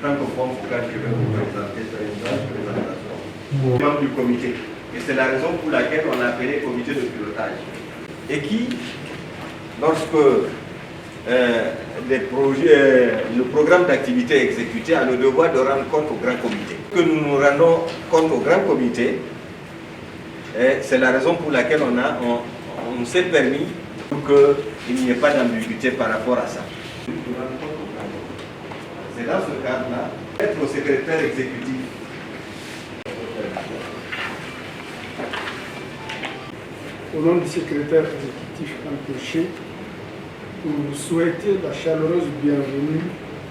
tant que fonds focal, je vais vous présenter sur une grande présentation. Membre du comité. Et c'est la raison pour laquelle on a appelé comité de pilotage. Et qui, lorsque le programme d'activité est exécuté, a le devoir de rendre compte au grand comité. Que nous nous rendons compte au grand comité, c'est la raison pour laquelle on s'est permis pour qu'il n'y ait pas d'ambiguïté par rapport à ça. C'est dans ce cadre-là, être au secrétaire exécutif. Au nom du secrétaire exécutif empêché, vous souhaitez la chaleureuse bienvenue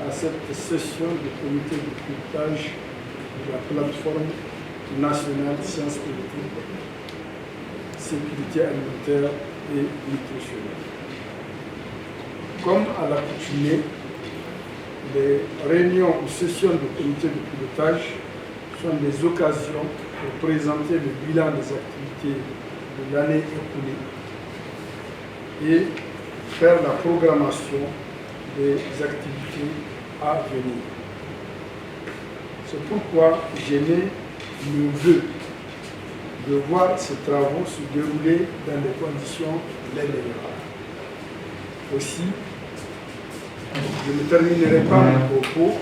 à cette session du comité de pilotage de la plateforme nationale sciences politiques, sécurité alimentaire et nutritionnelle. Comme à l'accoutumée, les réunions ou sessions du comité de pilotage sont des occasions pour présenter le bilan des activités de l'année écoulée et faire la programmation des activités à venir. C'est pourquoi j'émets le vœu de voir ces travaux se dérouler dans des conditions les meilleures. Aussi, je ne terminerai pas mon propos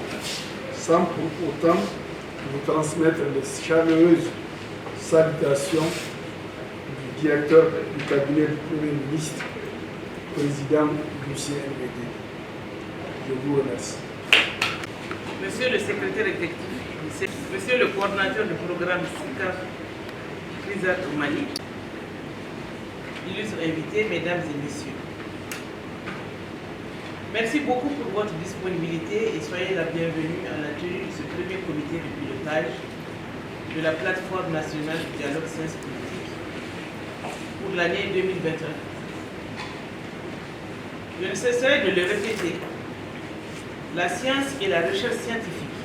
sans pour autant vous transmettre les chaleureuses salutations du directeur du cabinet du Premier ministre, président du CNBD. Je vous remercie. Monsieur le secrétaire exécutif, monsieur le coordinateur du programme SICAF Crisat au Mali, illustres invités, mesdames et messieurs. Merci beaucoup pour votre disponibilité et soyez la bienvenue à la tenue de ce premier comité de pilotage de la plateforme nationale du dialogue sciences politiques pour l'année 2021. Je ne cesserai de le répéter, la science et la recherche scientifique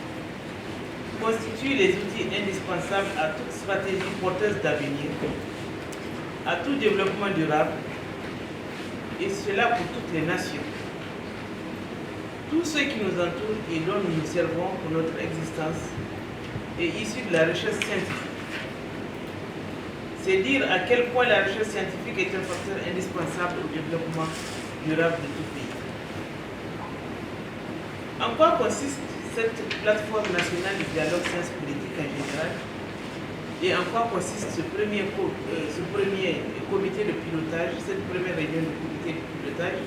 constituent les outils indispensables à toute stratégie porteuse d'avenir, à tout développement durable, et cela pour toutes les nations. Tout ce qui nous entoure et dont nous nous servons pour notre existence est issu de la recherche scientifique. C'est dire à quel point la recherche scientifique est un facteur indispensable au développement durable de tout pays. En quoi consiste cette plateforme nationale du dialogue sciences politiques en général et en quoi consiste ce premier comité de pilotage, cette première réunion du comité de pilotage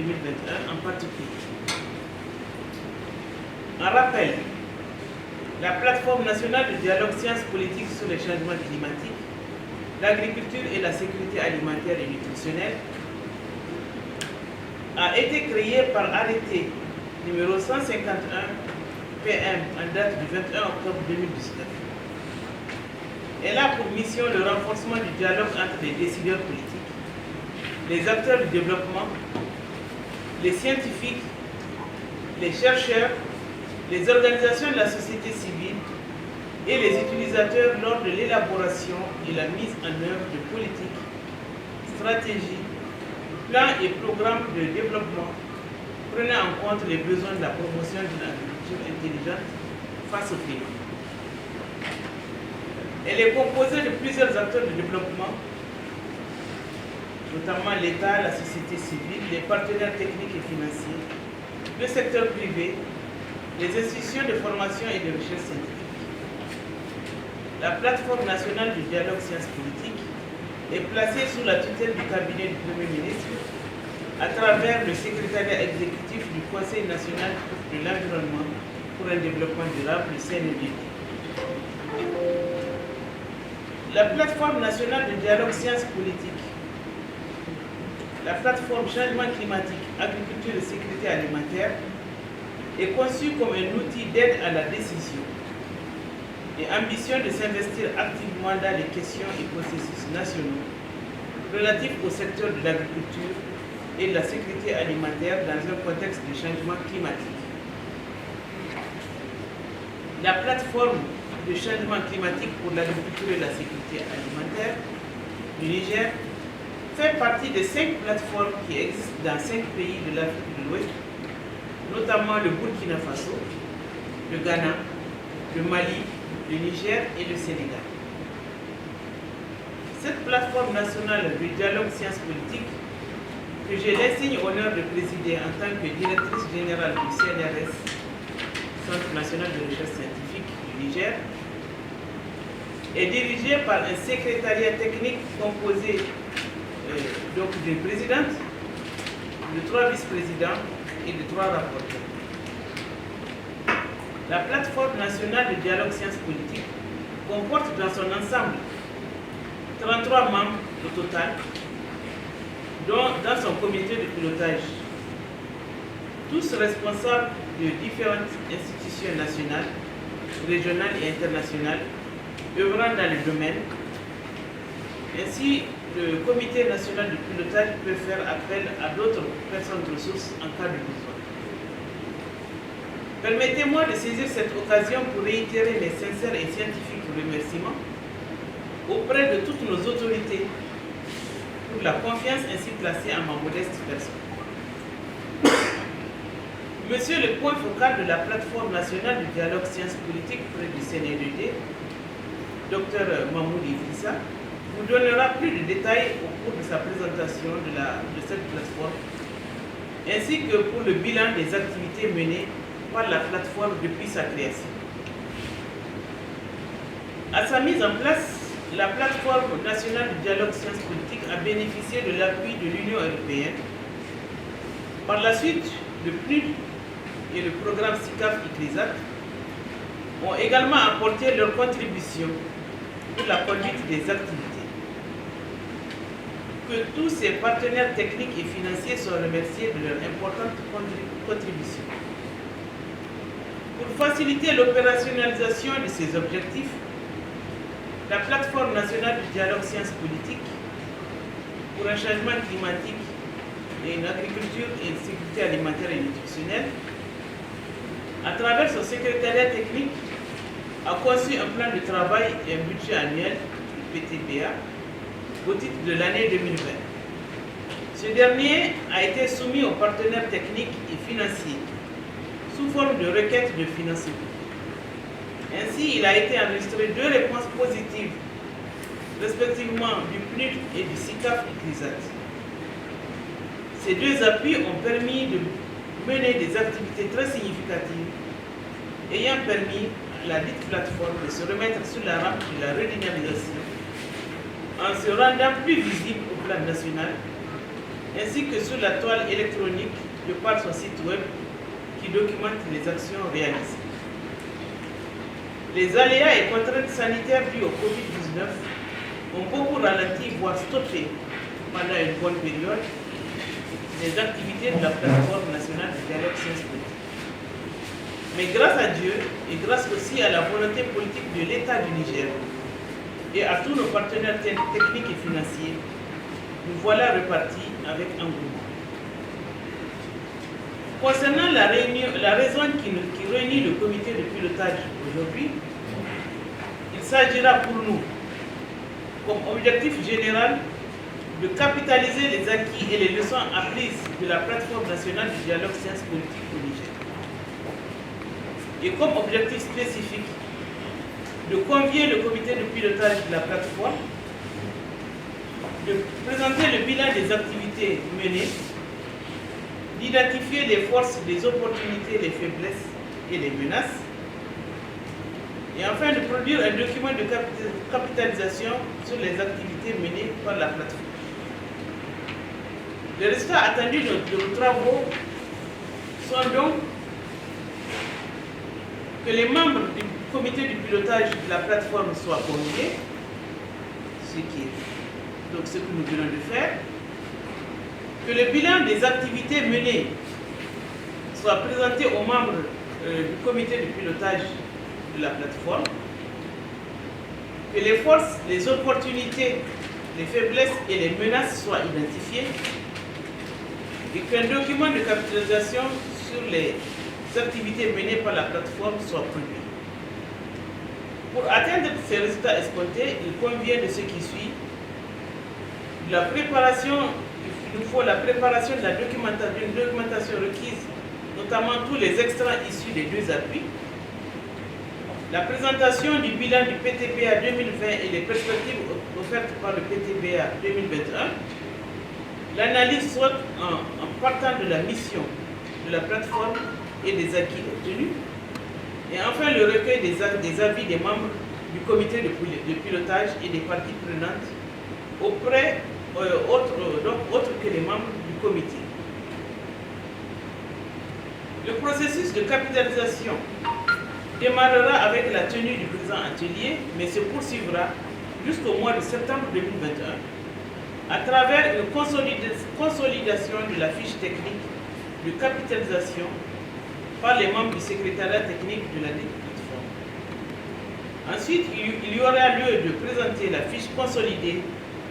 2021 en particulier. En rappel, la plateforme nationale du dialogue sciences politiques sur les changements climatiques, l'agriculture et la sécurité alimentaire et nutritionnelle a été créée par arrêté numéro 151 PM en date du 21 octobre 2019. Elle a pour mission le renforcement du dialogue entre les décideurs politiques, les acteurs du développement, les scientifiques, les chercheurs, les organisations de la société civile et les utilisateurs lors de l'élaboration et la mise en œuvre de politiques, stratégies, plans et programmes de développement prenant en compte les besoins de la promotion d'une agriculture intelligente face au climat. Elle est composée de plusieurs acteurs de développement, notamment l'État, la société civile, les partenaires techniques et financiers, le secteur privé, les institutions de formation et de recherche scientifique. La plateforme nationale du dialogue sciences politiques est placée sous la tutelle du cabinet du Premier ministre à travers le secrétariat exécutif du Conseil national de l'environnement pour un développement durable, le CNED. La plateforme nationale de dialogue sciences politiques, la plateforme changement climatique, agriculture et sécurité alimentaire est conçue comme un outil d'aide à la décision et ambitionne de s'investir activement dans les questions et processus nationaux relatifs au secteur de l'agriculture et de la sécurité alimentaire dans un contexte de changement climatique. La plateforme de changement climatique pour l'agriculture et la sécurité alimentaire du Niger fait partie des 5 plateformes qui existent dans 5 pays de l'Afrique de l'Ouest, notamment le Burkina Faso, le Ghana, le Mali, le Niger et le Sénégal. Cette plateforme nationale de dialogue sciences politiques, que j'ai l'insigne honneur de présider en tant que directrice générale du CNRS, Centre national de recherche scientifique du Niger, est dirigée par un secrétariat technique composé d'une présidente, de 3 vice-présidents et de 3 rapporteurs. La plateforme nationale de dialogue sciences politiques comporte dans son ensemble 33 membres au total, dont dans son comité de pilotage, tous responsables de différentes institutions nationales, régionales et internationales, œuvrant dans le domaine. Ainsi, le comité national de pilotage peut faire appel à d'autres personnes ressources en cas de besoin. Permettez-moi de saisir cette occasion pour réitérer mes sincères et scientifiques remerciements auprès de toutes nos autorités pour la confiance ainsi placée en ma modeste personne. Monsieur le point focal de la plateforme nationale du dialogue sciences politiques près du CNRD, Dr Mahmoud Idrissa, vous donnera plus de détails au cours de sa présentation de cette plateforme, ainsi que pour le bilan des activités menées par la plateforme depuis sa création. À sa mise en place, la plateforme nationale du dialogue sciences politiques a bénéficié de l'appui de l'Union européenne. Par la suite, le PNUD et le programme SICAF-ICRISAT ont également apporté leur contribution pour la conduite des activités. Que tous ces partenaires techniques et financiers soient remerciés de leur importante contribution. Pour faciliter l'opérationnalisation de ces objectifs, la plateforme nationale du dialogue sciences politiques pour un changement climatique et une agriculture et une sécurité alimentaire et nutritionnelle, à travers son secrétariat technique, a conçu un plan de travail et un budget annuel, le PTBA, au titre de l'année 2020. Ce dernier a été soumis aux partenaires techniques et financiers sous forme de requête de financement. Ainsi, il a été enregistré 2 réponses positives, respectivement du PNUD et du SICAF-ICRISAT. Ces 2 appuis ont permis de mener des activités très significatives, ayant permis à la dite plateforme de se remettre sur la rampe de la redynamisation en se rendant plus visible au plan national, ainsi que sur la toile électronique de par son site web qui documente les actions réalisées. Les aléas et contraintes sanitaires dues au Covid-19 ont beaucoup ralenti, voire stoppé pendant une bonne période les activités de la plateforme nationale de dialogue sciences politiques. Mais grâce à Dieu et grâce aussi à la volonté politique de l'État du Niger et à tous nos partenaires techniques et financiers, nous voilà repartis avec engouement. Concernant la raison qui réunit le comité de pilotage aujourd'hui, il s'agira pour nous, comme objectif général, de capitaliser les acquis et les leçons apprises de la plateforme nationale du dialogue sciences politiques au Niger. Et comme objectif spécifique, de convier le comité de pilotage de la plateforme, de présenter le bilan des activités menées, d'identifier les forces, les opportunités, les faiblesses et les menaces, et enfin de produire un document de capitalisation sur les activités menées par la plateforme. Les résultats attendus de nos travaux sont donc que les membres du comité du pilotage de la plateforme soient conviés, ce que nous venons de faire, que le bilan des activités menées soit présenté aux membres du comité de pilotage de la plateforme, que les forces, les opportunités, les faiblesses et les menaces soient identifiées, et qu'un document de capitalisation sur les activités menées par la plateforme soit produit. Pour atteindre ces résultats escomptés, il convient de ce qui suit la préparation. Il nous faut la préparation de d'une documentation requise, notamment tous les extraits issus des 2 appuis, la présentation du bilan du PTBA 2020 et les perspectives offertes par le PTBA 2021, l'analyse soit en partant de la mission de la plateforme et des acquis obtenus, et enfin le recueil des avis des membres du comité de pilotage et des parties prenantes auprès autres que les membres du comité. Le processus de capitalisation démarrera avec la tenue du présent atelier, mais se poursuivra jusqu'au mois de septembre 2021 à travers une consolidation de la fiche technique de capitalisation par les membres du secrétariat technique de la plateforme. Ensuite, il y aura lieu de présenter la fiche consolidée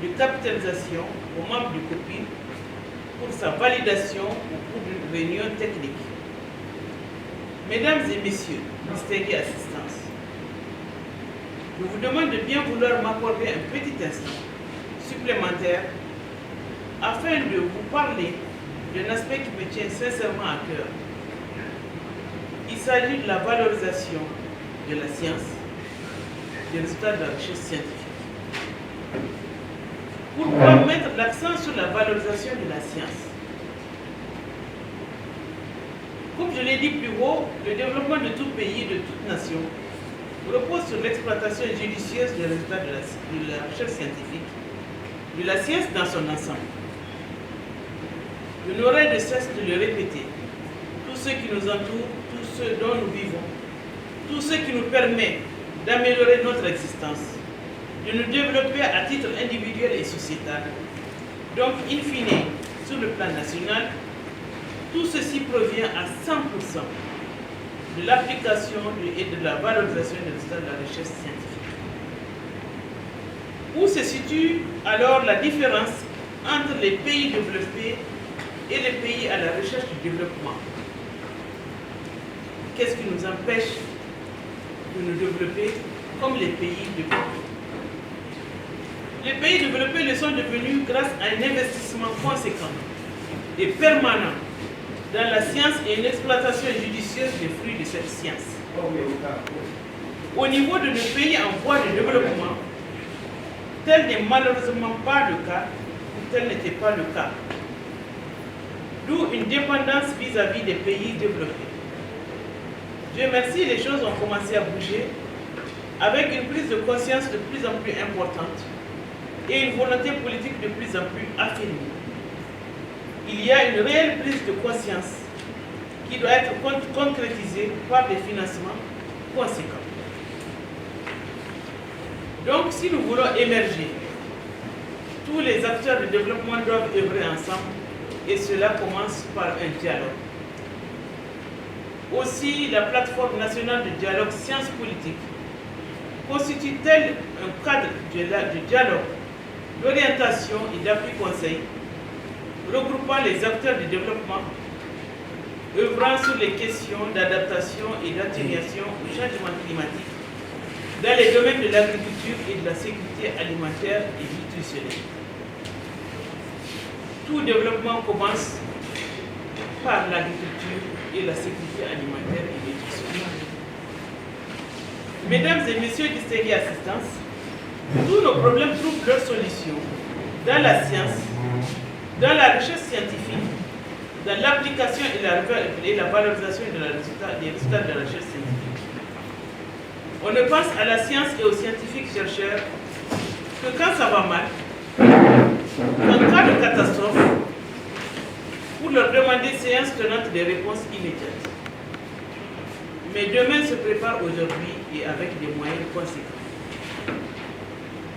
de capitalisation aux membres du COPI pour sa validation ou pour une réunion technique. Mesdames et messieurs, distinguée assistance, je vous demande de bien vouloir m'accorder un petit instant supplémentaire afin de vous parler d'un aspect qui me tient sincèrement à cœur. Il s'agit de la valorisation de la science, des résultats de la recherche scientifique. Pourquoi mettre l'accent sur la valorisation de la science? Comme je l'ai dit plus haut, le développement de tout pays et de toute nation repose sur l'exploitation judicieuse des résultats de la recherche scientifique, de la science dans son ensemble. Je n'aurai de cesse de le répéter. Tout ce qui nous entoure, tout ce dont nous vivons, tout ce qui nous permet d'améliorer notre existence, de nous développer à titre individuel et sociétal. Donc, in fine, sur le plan national, tout ceci provient à 100% de l'application et de la valorisation des résultats de la recherche scientifique. Où se situe alors la différence entre les pays développés et les pays à la recherche du développement? Qu'est-ce qui nous empêche de nous développer comme les pays développés? Les pays développés le sont devenus grâce à un investissement conséquent et permanent dans la science et une exploitation judicieuse des fruits de cette science. Au niveau de nos pays en voie de développement, tel n'est malheureusement pas le cas, ou tel n'était pas le cas. D'où une dépendance vis-à-vis des pays développés. Dieu merci, les choses ont commencé à bouger avec une prise de conscience de plus en plus importante et une volonté politique de plus en plus affirmée. Il y a une réelle prise de conscience qui doit être concrétisée par des financements conséquents. Donc, si nous voulons émerger, tous les acteurs de développement doivent œuvrer ensemble et cela commence par un dialogue. Aussi, la plateforme nationale de dialogue sciences politiques constitue-t-elle un cadre de dialogue, d'orientation et d'appui conseil regroupant les acteurs du développement, œuvrant sur les questions d'adaptation et d'atténuation au changement climatique dans les domaines de l'agriculture et de la sécurité alimentaire et nutritionnelle. Tout développement commence par l'agriculture et la sécurité alimentaire et nutritionnelle. Mesdames et messieurs distingués assistance, tous nos problèmes trouvent leur solution dans la science, dans la recherche scientifique, dans l'application et la valorisation des résultats de la recherche scientifique. On ne pense à la science et aux scientifiques chercheurs que quand ça va mal, en cas de catastrophe, pour leur demander séance tenante des réponses immédiates. Mais demain se prépare aujourd'hui et avec des moyens conséquents.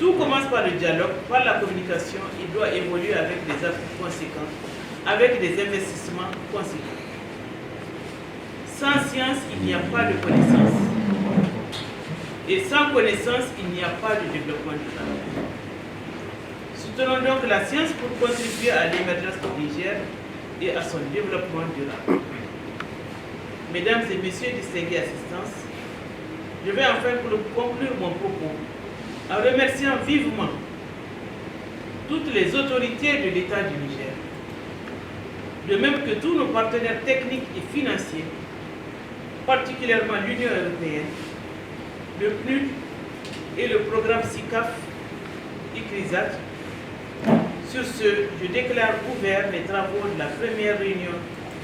Tout commence par le dialogue, par la communication, il doit évoluer avec des appuis conséquents, avec des investissements conséquents. Sans science, il n'y a pas de connaissance. Et sans connaissance, il n'y a pas de développement durable. Soutenons donc la science pour contribuer à l'émergence du Niger et à son développement durable. Mesdames et messieurs distingués assistance, je vais enfin conclure mon propos en remerciant vivement toutes les autorités de l'État du Niger, de même que tous nos partenaires techniques et financiers, particulièrement l'Union européenne, le PNUD et le programme SICAF-ICRISAT. Sur ce, je déclare ouvert les travaux de la première réunion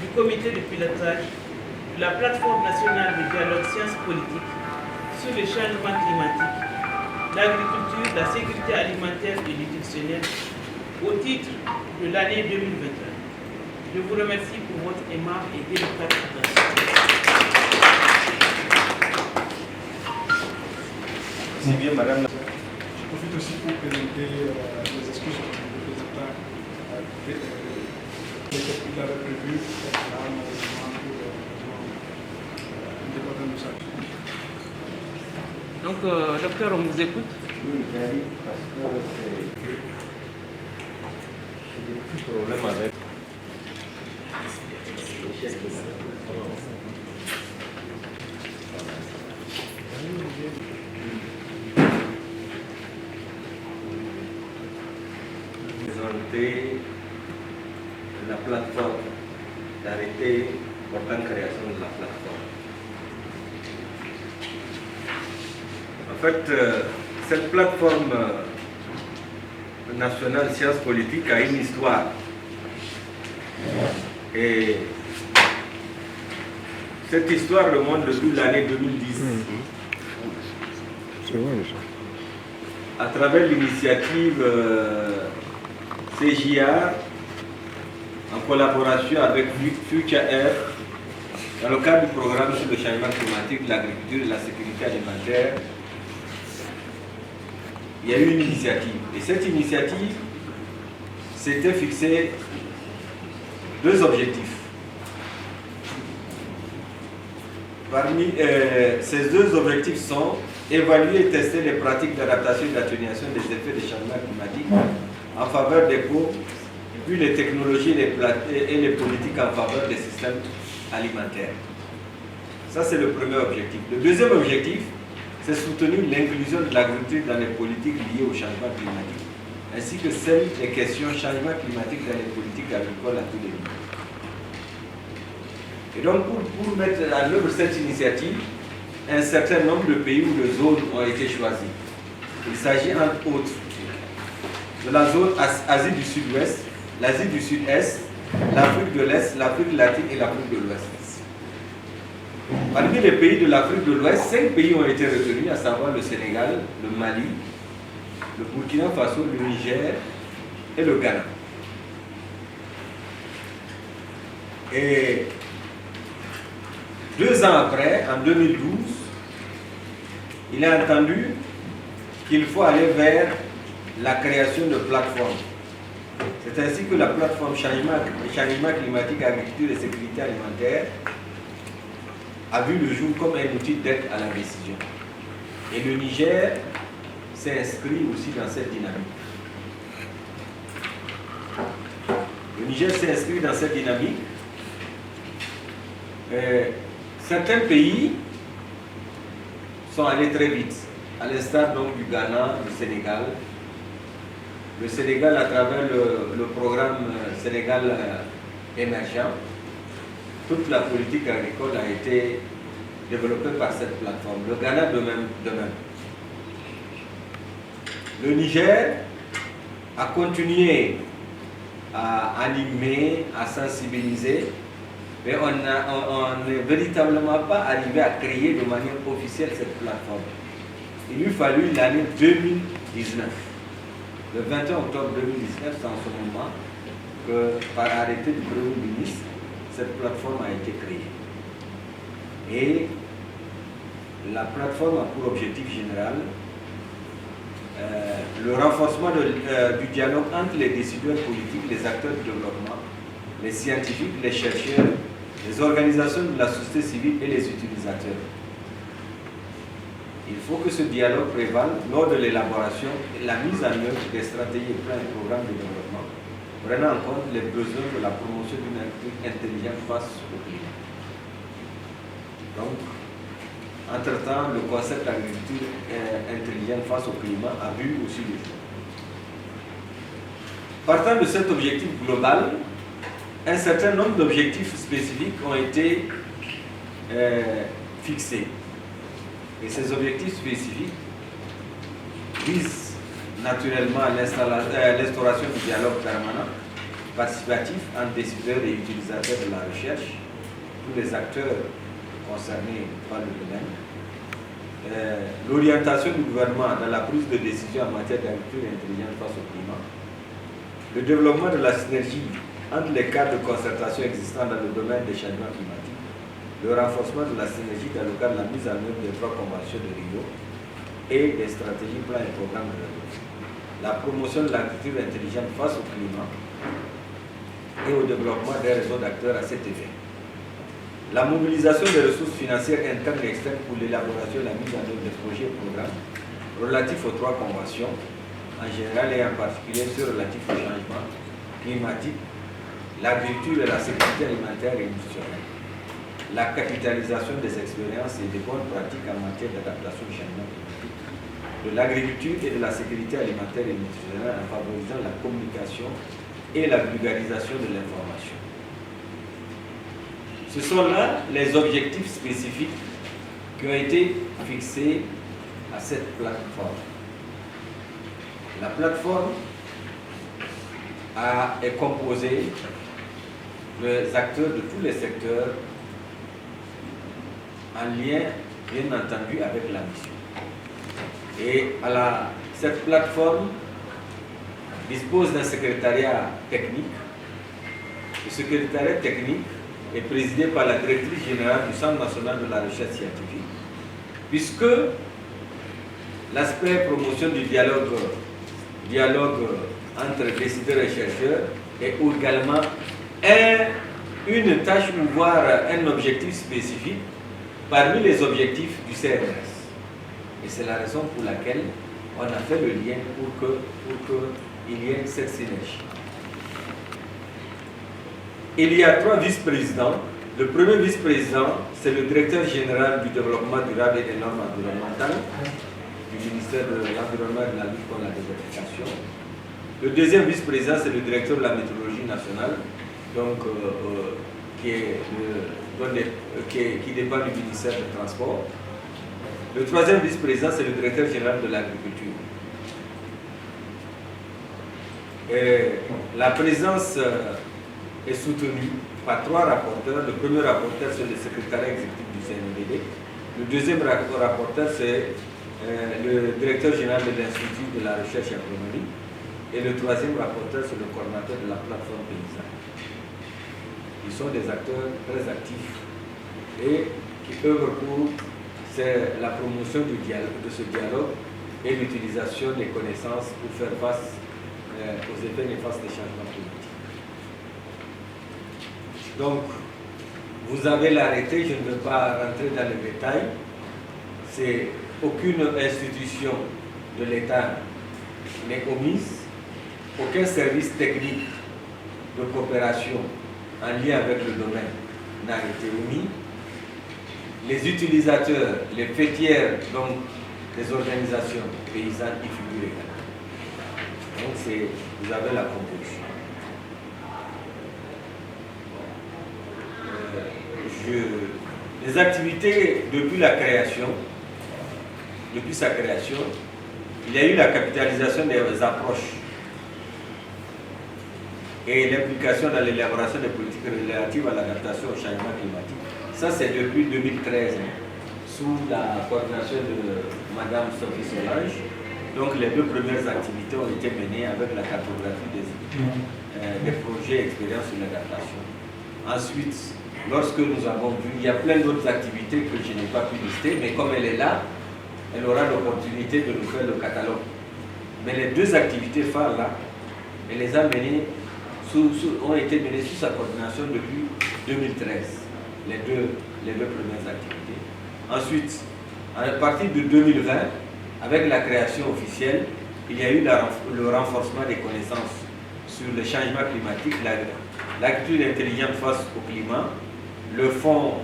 du comité de pilotage de la plateforme nationale de dialogue sciences politiques sur les changements climatiques, l'agriculture, la sécurité alimentaire et nutritionnelle au titre de l'année 2021. Je vous remercie pour votre aimable et délicate attention. Merci bien, madame. Je profite aussi pour présenter les excuses du représentant qu'il avait prévu là, malheureusement, pour un débat de ça. Donc, docteur, on vous écoute. Oui, j'arrive parce que j'ai des petits problèmes avec les chefs de la présenter la plateforme d'arrêté portant création de la plateforme. En fait, cette plateforme nationale sciences politiques a une histoire. Et cette histoire remonte depuis l'année 2010. À travers l'initiative CJR, en collaboration avec Future Air, dans le cadre du programme sur le changement climatique, l'agriculture et la sécurité alimentaire, il y a eu une initiative. Et cette initiative s'était fixé 2 objectifs. Parmi ces 2 objectifs sont évaluer et tester les pratiques d'adaptation et d'atténuation des effets des changements climatiques en faveur des pauvres, puis les technologies et les politiques en faveur des systèmes alimentaires. Ça, c'est le premier objectif. Le deuxième objectif, c'est soutenir l'inclusion de l'agriculture dans les politiques liées au changement climatique, ainsi que celles des questions changement climatique dans les politiques agricoles à tous les niveaux. Et donc, pour mettre en œuvre cette initiative, un certain nombre de pays ou de zones ont été choisis. Il s'agit entre autres de la zone Asie du Sud-Ouest, l'Asie du Sud-Est, l'Afrique de l'Est, l'Afrique latine et l'Afrique de l'Ouest. Parmi les pays de l'Afrique de l'Ouest, 5 pays ont été retenus, à savoir le Sénégal, le Mali, le Burkina Faso, le Niger et le Ghana. Et 2 ans après, en 2012, il a entendu qu'il faut aller vers la création de plateformes. C'est ainsi que la plateforme changement climatique, agriculture et sécurité alimentaire a vu le jour comme un outil d'aide à la décision. Et le Niger s'est inscrit aussi dans cette dynamique. Le Niger s'est inscrit dans cette dynamique. Certains pays sont allés très vite, à l'instar donc du Ghana, du Sénégal. Le Sénégal, à travers le programme Sénégal émergent, toute la politique agricole a été développée par cette plateforme. Le Ghana de même. Le Niger a continué à animer, à sensibiliser, mais on n'est véritablement pas arrivé à créer de manière officielle cette plateforme. Il lui fallut l'année 2019. Le 21 octobre 2019, c'est en ce moment que, par arrêté du Premier ministre, cette plateforme a été créée. Et la plateforme a pour objectif général le renforcement du dialogue entre les décideurs politiques, les acteurs du développement, les scientifiques, les chercheurs, les organisations de la société civile et les utilisateurs. Il faut que ce dialogue prévale lors de l'élaboration et la mise en œuvre des stratégies et plans et programmes de développement, prenant en compte les besoins de la promotion d'une agriculture intelligente face au climat. Donc, entre-temps, le concept d'agriculture intelligente face au climat a vu aussi le jour. Partant de cet objectif global, un certain nombre d'objectifs spécifiques ont été fixés. Et ces objectifs spécifiques visent naturellement à l'instauration du dialogue permanent, participatif entre décideurs et utilisateurs de la recherche, tous les acteurs concernés par le domaine, l'orientation du gouvernement dans la prise de décision en matière d'agriculture intelligente face au climat, le développement de la synergie entre les cadres de concertation existants dans le domaine des changements climatiques, le renforcement de la synergie dans le cadre de la mise en œuvre des 3 conventions de Rio et des stratégies, plans et programmes de la promotion de l'agriculture intelligente face au climat et au développement des réseaux d'acteurs à cet effet. La mobilisation des ressources financières internes et externes pour l'élaboration et la mise en œuvre des projets et programmes relatifs aux 3 conventions, en général et en particulier ceux relatifs au changement climatique, l'agriculture et la sécurité alimentaire et nutritionnelle, la capitalisation des expériences et des bonnes pratiques en matière d'adaptation au changement climatique, de l'agriculture et de la sécurité alimentaire et nutritionnelle en favorisant la communication et la vulgarisation de l'information. Ce sont là les objectifs spécifiques qui ont été fixés à cette plateforme. La plateforme est composée des acteurs de tous les secteurs en lien, bien entendu, avec la mission. Et cette plateforme dispose d'un secrétariat technique. Le secrétariat technique est présidé par la directrice générale du Centre national de la recherche scientifique, puisque l'aspect promotion du dialogue entre décideurs et chercheurs est également une tâche ou voire un objectif spécifique parmi les objectifs du CNRS. Et c'est la raison pour laquelle on a fait le lien pour qu'il y ait cette synergie. Il y a 3 vice-présidents. Le premier vice-président, c'est le directeur général du développement durable et des normes environnementales du ministère de l'Environnement et de la lutte contre la désertification. Le deuxième vice-président, c'est le directeur de la météorologie nationale, donc, qui dépend du ministère des Transports. Le troisième vice-président, c'est le directeur général de l'agriculture. La présence est soutenue par 3 rapporteurs. Le premier rapporteur, c'est le secrétariat exécutif du CNBD. Le deuxième rapporteur, c'est le directeur général de l'Institut de la recherche agronomique. Et le troisième rapporteur, c'est le coordinateur de la plateforme paysanne. Ils sont des acteurs très actifs et qui œuvrent pour la promotion de ce dialogue et l'utilisation des connaissances pour faire face aux effets néfastes des changements climatiques. Donc, vous avez l'arrêté, je ne veux pas rentrer dans les détails. C'est aucune institution de l'État n'est omise, aucun service technique de coopération en lien avec le domaine n'a été omis. Les utilisateurs, les fêtières, donc les organisations paysannes y figurent également. Donc vous avez la composition. Les activités depuis sa création, il y a eu la capitalisation des approches et l'implication dans l'élaboration des politiques relatives à l'adaptation au changement climatique. Ça, c'est depuis 2013, sous la coordination de Mme Sophie Solange. Donc, les 2 premières activités ont été menées avec la cartographie des projets et expériences sur l'adaptation. Ensuite, lorsque nous avons vu, il y a plein d'autres activités que je n'ai pas pu lister, mais comme elle est là, elle aura l'opportunité de nous faire le catalogue. Mais les 2 activités phares là, elle les a menées ont été menées sous sa coordination depuis 2013, les deux premières activités. Ensuite, à partir de 2020, avec la création officielle, il y a eu le renforcement des connaissances sur le changement climatique, l'agriculture intelligente face au climat, le fonds,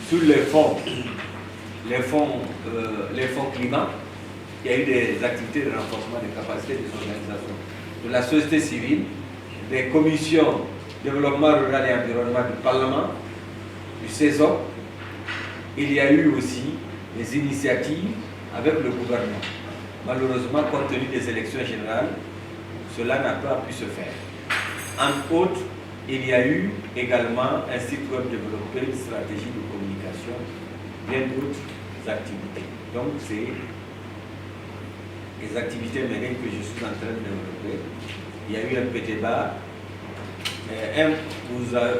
sur les fonds climat. Il y a eu des activités de renforcement des capacités des organisations de la société civile, des commissions développement rural et environnement du Parlement, du CESOP. Il y a eu aussi des initiatives avec le gouvernement. Malheureusement, compte tenu des élections générales, cela n'a pas pu se faire. Entre autres, il y a eu également un site web développé, une stratégie de communication, bien d'autres activités. Donc, c'est les activités menées que je suis en train de développer. Il y a eu un PTBA,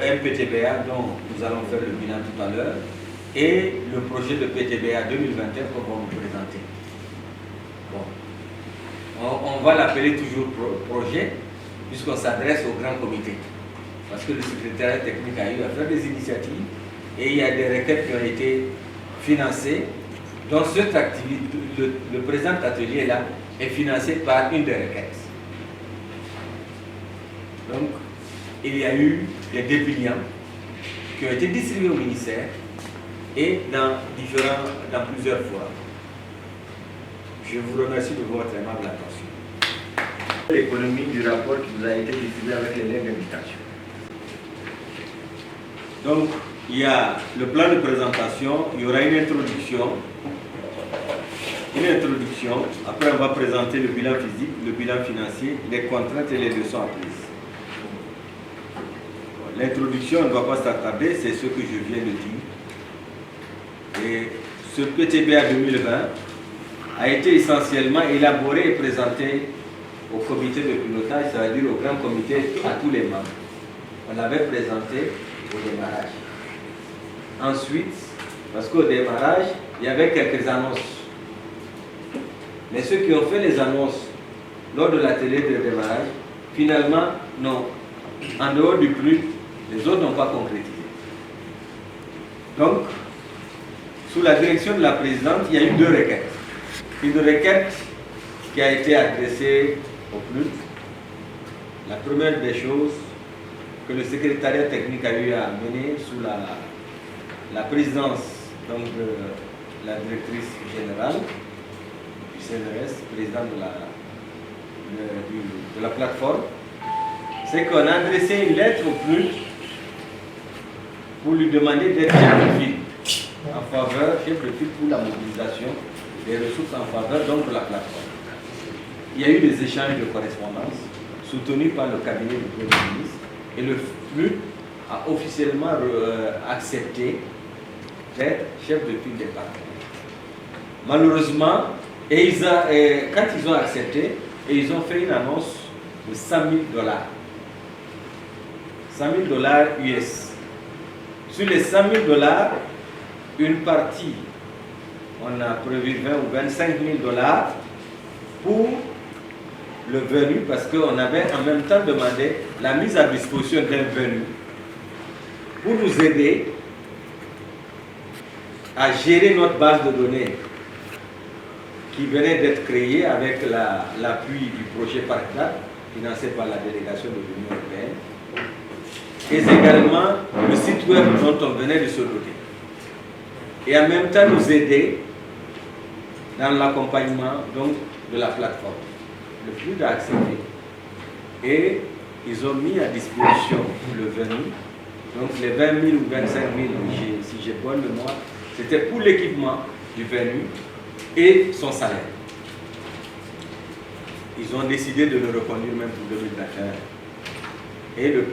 un PTBA dont nous allons faire le bilan tout à l'heure, et le projet de PTBA 2021 qu'on va vous présenter. Bon. On va l'appeler toujours projet, puisqu'on s'adresse au grand comité. Parce que le secrétariat technique a eu à faire des initiatives, et il y a des requêtes qui ont été financées. Donc cette activité, le présent atelier-là est financé par une des requêtes. Donc, il y a eu des dépliants qui ont été distribués au ministère et dans plusieurs fois. Je vous remercie de votre aimable attention. L'économie du rapport qui vous a été distribué avec les liens d'invitation. Donc, il y a le plan de présentation, il y aura une introduction. Après on va présenter le bilan physique, le bilan financier, les contraintes et les leçons apprises. L'introduction ne va pas s'attarder, c'est ce que je viens de dire. Et ce PTBA 2020 a été essentiellement élaboré et présenté au comité de pilotage, c'est-à-dire au grand comité, à tous les membres. On l'avait présenté au démarrage. Ensuite, parce qu'au démarrage, il y avait quelques annonces. Mais ceux qui ont fait les annonces lors de l'atelier de démarrage, finalement, non. En dehors du PNUD, les autres n'ont pas concrétisé. Donc, sous la direction de la présidente, il y a eu deux requêtes. Une requête qui a été adressée au PNUD. La première des choses que le secrétariat technique a eu à mener sous la présidence donc, de la directrice générale du CNRS, président de la plateforme, c'est qu'on a adressé une lettre au PNUD pour lui demander d'être chef de file en faveur, chef de file pour la mobilisation des ressources en faveur donc de la plateforme. Il y a eu des échanges de correspondance soutenus par le cabinet du Premier ministre et le PNUD a officiellement accepté d'être chef de file des partenaires. Malheureusement, quand ils ont accepté, et ils ont fait une annonce de 100 000 $. 100 000 $ US. Sur les 100 000 $, une partie, on a prévu 20 ou 25 000 $ pour le venu, parce qu'on avait en même temps demandé la mise à disposition d'un venu pour nous aider à gérer notre base de données qui venait d'être créée avec l'appui du projet PARCLAT, financé par la délégation de l'Union européenne, et également le site web dont on venait de se doter. Et en même temps nous aider dans l'accompagnement de la plateforme. Le PNUD a accepté. Et ils ont mis à disposition le venu. Donc les 20 000 ou 25 000, si j'ai bonne mémoire, c'était pour l'équipement du venu et son salaire. Ils ont décidé de le reconduire même pour 2021. Et le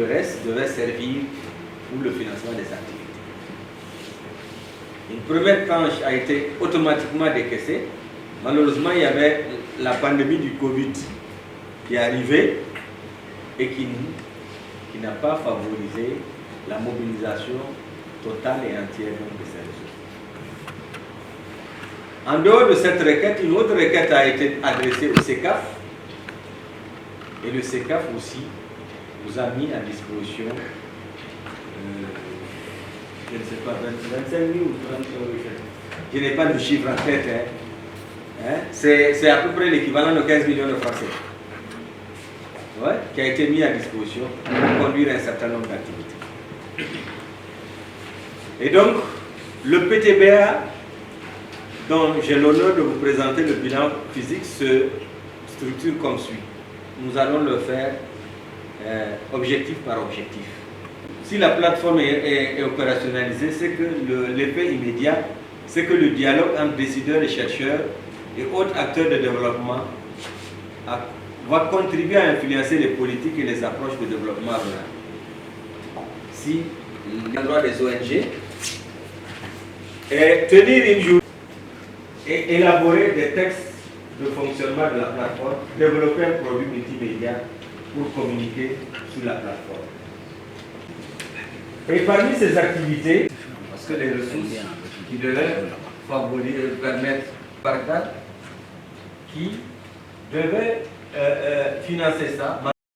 reste devait servir pour le financement des activités. Une première tranche a été automatiquement décaissée. Malheureusement, il y avait la pandémie du Covid qui est arrivée et qui n'a pas favorisé la mobilisation totale et entière de ces ressources. En dehors de cette requête, une autre requête a été adressée au CECAF et le CECAF aussi nous a mis à disposition, je ne sais pas, 25 000 ou 30 000, je n'ai pas de chiffre en tête, c'est à peu près l'équivalent de 15 millions de francs CFA, qui a été mis à disposition pour conduire un certain nombre d'activités. Et donc, le PTBA, dont j'ai l'honneur de vous présenter le bilan physique, se structure comme suit. Nous allons le faire objectif par objectif. Si la plateforme est opérationnalisée, c'est que l'effet immédiat, c'est que le dialogue entre décideurs et chercheurs et autres acteurs de développement va contribuer à influencer les politiques et les approches de développement rural. Si l'endroit des ONG est tenir une journée et élaborer des textes de fonctionnement de la plateforme, développer un produit multimédia pour communiquer sur la plateforme. Et parmi ces activités, parce que les ressources qui devaient favoriser, permettre par cadre, qui devaient financer ça,